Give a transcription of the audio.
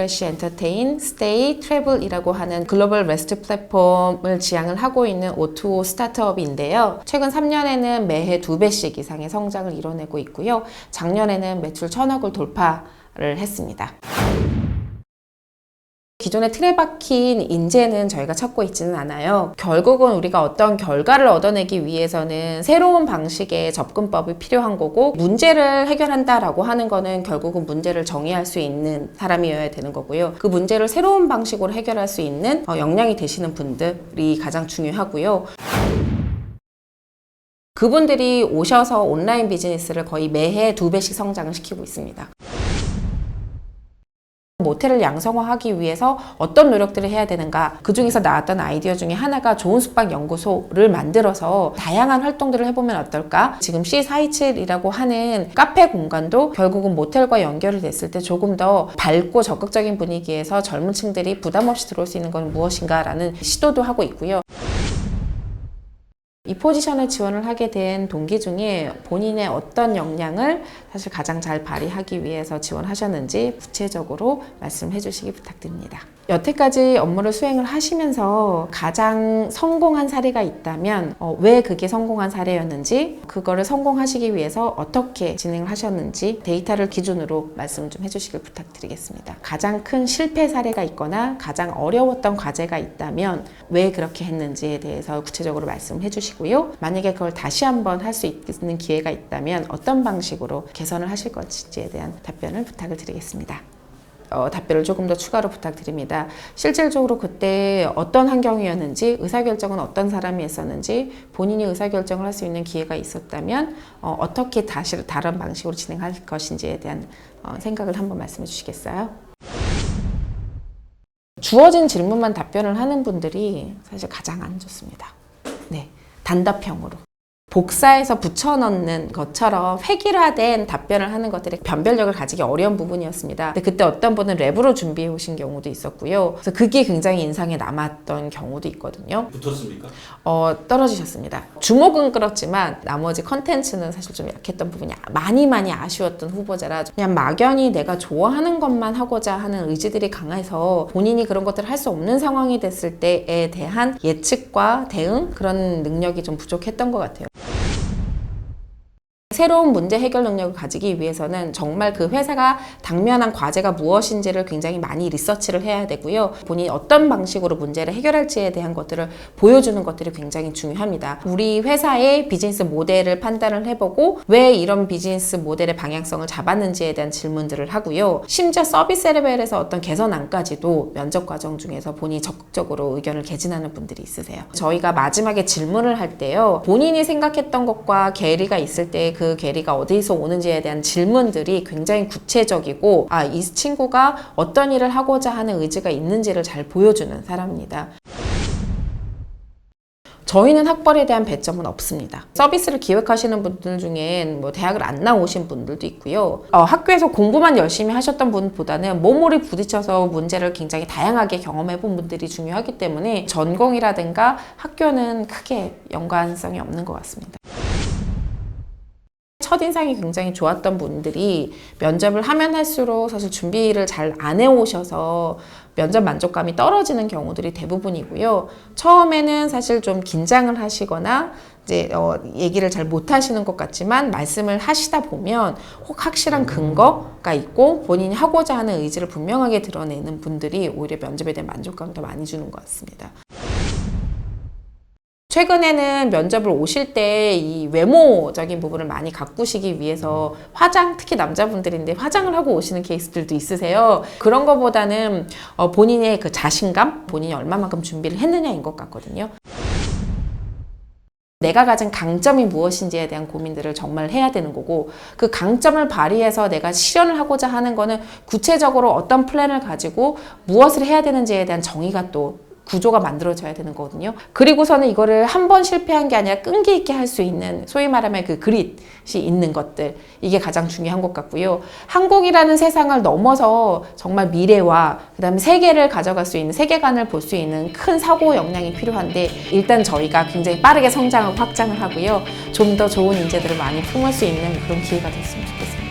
Refresh, Entertain, Stay, Travel이라고 하는 글로벌 레스트 플랫폼을 지향을 하고 있는 O2O 스타트업인데요. 최근 3년에는 매해 2배씩 이상의 성장을 이뤄내고 있고요. 작년에는 매출 1,000억을 돌파를 했습니다. 기존의 틀에 박힌 인재는 저희가 찾고 있지는 않아요. 결국은 우리가 어떤 결과를 얻어내기 위해서는 새로운 방식의 접근법이 필요한 거고, 문제를 해결한다라고 하는 거는 결국은 문제를 정의할 수 있는 사람이어야 되는 거고요. 그 문제를 새로운 방식으로 해결할 수 있는 역량이 되시는 분들이 가장 중요하고요. 그분들이 오셔서 온라인 비즈니스를 거의 매해 2배씩 성장을 시키고 있습니다. 모텔을 양성화하기 위해서 어떤 노력들을 해야 되는가, 그 중에서 나왔던 아이디어 중에 하나가 좋은 숙박 연구소를 만들어서 다양한 활동들을 해보면 어떨까. 지금 C427이라고 하는 카페 공간도 결국은 모텔과 연결이 됐을 때 조금 더 밝고 적극적인 분위기에서 젊은 층들이 부담 없이 들어올 수 있는 건 무엇인가 라는 시도도 하고 있고요. 이 포지션을 지원을 하게 된 동기 중에 본인의 어떤 역량을 사실 가장 잘 발휘하기 위해서 지원하셨는지 구체적으로 말씀해 주시기 부탁드립니다. 여태까지 업무를 수행을 하시면서 가장 성공한 사례가 있다면 왜 그게 성공한 사례였는지, 그거를 성공하시기 위해서 어떻게 진행을 하셨는지 데이터를 기준으로 말씀 좀 해주시길 부탁드리겠습니다. 가장 큰 실패 사례가 있거나 가장 어려웠던 과제가 있다면 왜 그렇게 했는지에 대해서 구체적으로 말씀해 주시고요. 만약에 그걸 다시 한번 할 수 있는 기회가 있다면 어떤 방식으로 개선을 하실 것인지에 대한 답변을 부탁을 드리겠습니다. 답변을 조금 더 추가로 부탁드립니다. 실질적으로 그때 어떤 환경이었는지, 의사결정은 어떤 사람이 했었는지, 본인이 의사결정을 할 수 있는 기회가 있었다면 어떻게 다시 다른 방식으로 진행할 것인지에 대한 생각을 한번 말씀해 주시겠어요? 주어진 질문만 답변을 하는 분들이 사실 가장 안 좋습니다. 네, 단답형으로. 복사해서 붙여넣는 것처럼 획일화된 답변을 하는 것들이 변별력을 가지기 어려운 부분이었습니다. 근데 그때 어떤 분은 랩으로 준비해 오신 경우도 있었고요. 그래서 그게 굉장히 인상에 남았던 경우도 있거든요. 붙었습니까? 떨어지셨습니다. 주목은 끌었지만 나머지 컨텐츠는 사실 좀 약했던 부분이 많이 아쉬웠던 후보자라, 그냥 막연히 내가 좋아하는 것만 하고자 하는 의지들이 강해서 본인이 그런 것들을 할 수 없는 상황이 됐을 때에 대한 예측과 대응, 그런 능력이 좀 부족했던 것 같아요. 새로운 문제 해결 능력을 가지기 위해서는 정말 그 회사가 당면한 과제가 무엇인지를 굉장히 많이 리서치를 해야 되고요. 본인이 어떤 방식으로 문제를 해결할지에 대한 것들을 보여주는 것들이 굉장히 중요합니다. 우리 회사의 비즈니스 모델을 판단을 해보고 왜 이런 비즈니스 모델의 방향성을 잡았는지에 대한 질문들을 하고요. 심지어 서비스 레벨에서 어떤 개선안까지도 면접 과정 중에서 본인이 적극적으로 의견을 개진하는 분들이 있으세요. 저희가 마지막에 질문을 할 때요, 본인이 생각했던 것과 괴리가 있을 때 그 괴리가 어디서 오는지에 대한 질문들이 굉장히 구체적이고, 이 친구가 어떤 일을 하고자 하는 의지가 있는지를 잘 보여주는 사람입니다. 저희는 학벌에 대한 배점은 없습니다. 서비스를 기획하시는 분들 중엔 대학을 안 나오신 분들도 있고요. 학교에서 공부만 열심히 하셨던 분보다는 몸으로 부딪혀서 문제를 굉장히 다양하게 경험해 본 분들이 중요하기 때문에 전공이라든가 학교는 크게 연관성이 없는 것 같습니다. 첫인상이 굉장히 좋았던 분들이 면접을 하면 할수록 사실 준비를 잘 안 해오셔서 면접 만족감이 떨어지는 경우들이 대부분이고요. 처음에는 사실 좀 긴장을 하시거나 이제 얘기를 잘 못하시는 것 같지만 말씀을 하시다 보면 혹 확실한 근거가 있고 본인이 하고자 하는 의지를 분명하게 드러내는 분들이 오히려 면접에 대한 만족감을 더 많이 주는 것 같습니다. 최근에는 면접을 오실 때 이 외모적인 부분을 많이 가꾸시기 위해서 화장, 특히 남자분들인데 화장을 하고 오시는 케이스들도 있으세요. 그런 것보다는 본인의 그 자신감, 본인이 얼마만큼 준비를 했느냐인 것 같거든요. 내가 가진 강점이 무엇인지에 대한 고민들을 정말 해야 되는 거고, 그 강점을 발휘해서 내가 실현을 하고자 하는 거는 구체적으로 어떤 플랜을 가지고 무엇을 해야 되는지에 대한 정의가 또 구조가 만들어져야 되는 거거든요. 그리고서는 이거를 한 번 실패한 게 아니라 끈기 있게 할 수 있는, 소위 말하면 그 그릿이 있는 것들, 이게 가장 중요한 것 같고요. 한국이라는 세상을 넘어서 정말 미래와 그다음에 세계를 가져갈 수 있는, 세계관을 볼 수 있는 큰 사고 역량이 필요한데, 일단 저희가 굉장히 빠르게 성장하고 확장을 하고요. 좀 더 좋은 인재들을 많이 품을 수 있는 그런 기회가 됐으면 좋겠습니다.